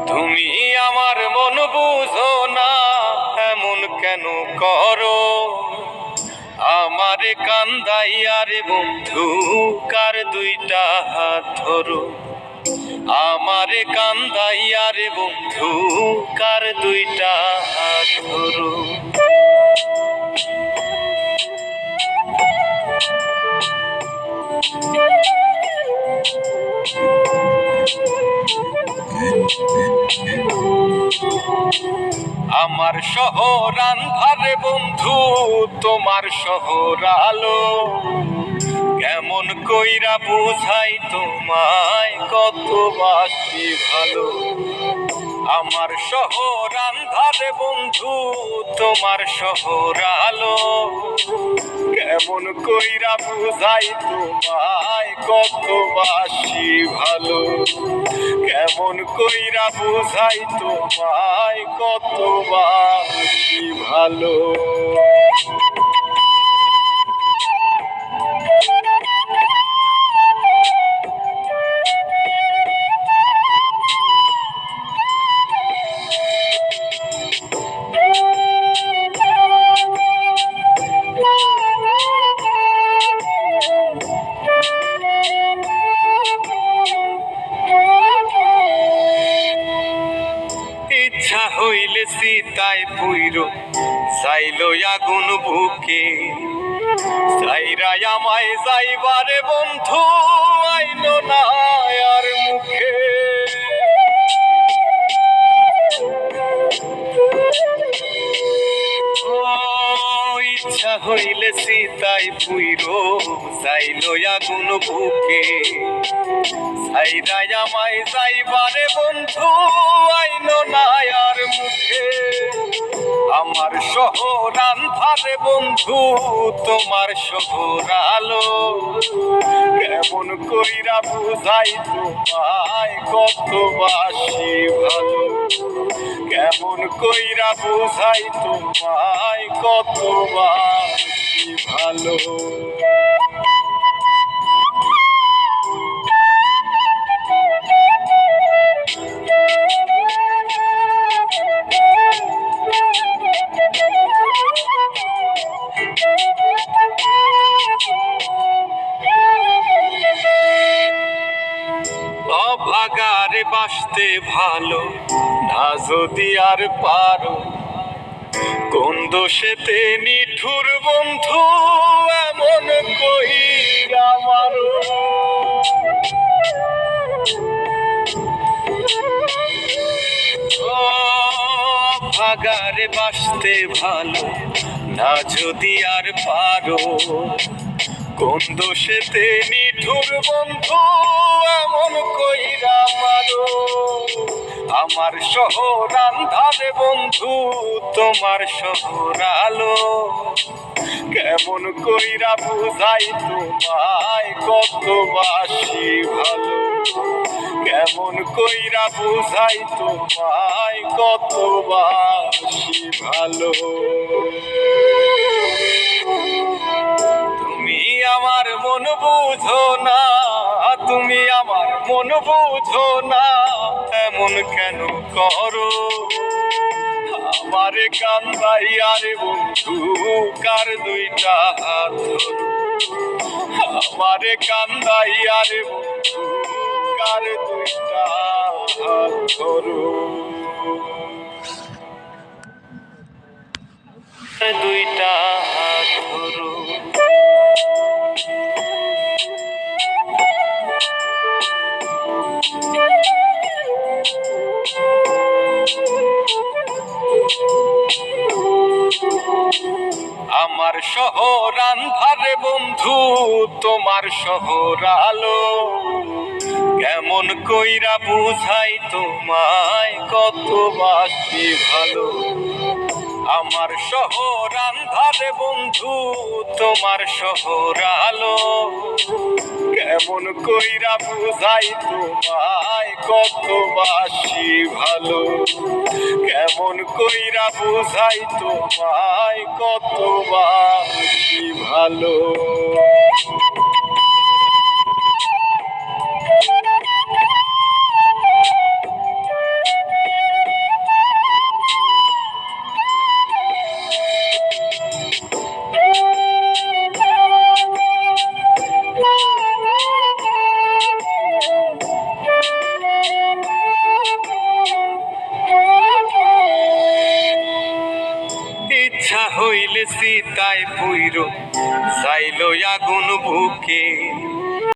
তুমি আমার মন বুঝো না, এমন কেন করো? আমারে কান্দাইয়া রে বন্ধু, কার দুইটা হাত ধরো। আমারে কান্দাইয়া রে বন্ধু, কার দুইটা হাত ধরো। আমার শহর আন্ধারে বন্ধু, তোমার শহর আলো। কেমন কইরা বুঝাই তোমায়, কত বাসি ভালো। আমার শহর আন্ধারে বন্ধু, তোমার শহর আলো। কেমন কইরা বুঝাই তোমায়, কত বাসি ভালো। কেমন কইরা বুঝাই তোমায়, কত বাসি ভালো। ইচ্ছা হইলে সীতায় পুইরো যাইলো আগুন বুকে। যাইরাই আমায় যাইবারে বন্ধু, আইলো না আর মুখে। ইচ্ছা হইলে সীতায় পুইরো যাইলো আগুন বুকে। যাইরাই আমায় যাইবারে বন্ধু, আইলো না আর মুখে। আমার শহর আন্ধারে বন্ধু, তোমার শহর আলো। কেমন কইরা বুঝাই তোমায়, কত বাসি ভালো। কেমন কইরা বুঝাই তোমায়, কত বাসি ভালো। অভাগারে বাসতে ভালো না যদি আর পারো। কোন দোষেতে নিঠুর বন্ধু, এমন কইরা মারো। অভাগারে বাসতে ভালো না যদি আর পারো। কোন দোষেতে নিঠুর বন্ধু, এমন কইরা মারো। আমার শহর আন্ধারে বন্ধু, তোমার শহর আলো। কেমন কইরা বুঝাই তোমায়, কত বাসি ভালো। কেমন কইরা বুঝাই তোমায়, কত বাসি ভালো। তুমি আমার মন বুঝো না, তুমি আমার মন বুঝো না, এমন কেন করো? আমারে কান্দাইয়া রে বন্ধু, কার দুইটা হাত ধরো। আমারে কান্দাইয়া রে বন্ধু, কার দুইটা হাত ধরো। দুইটা হাত ধরো। আমার শহর আন্ধারে বন্ধু, তোমার শহর আলো। কেমন কইরা বুঝাই তোমায়, কত বাসি ভালো। আমার শহর আন্ধারে বন্ধু, তোমার শহর আলো। কেমন কইরা বুঝাই তোমায়, কত বাসি ভালো। কেমন কইরা বুঝাই তোমায়, কত বাসি ভালো। ইচ্ছা হইলে সীতায় পুইরো যাইল আগুন বুকে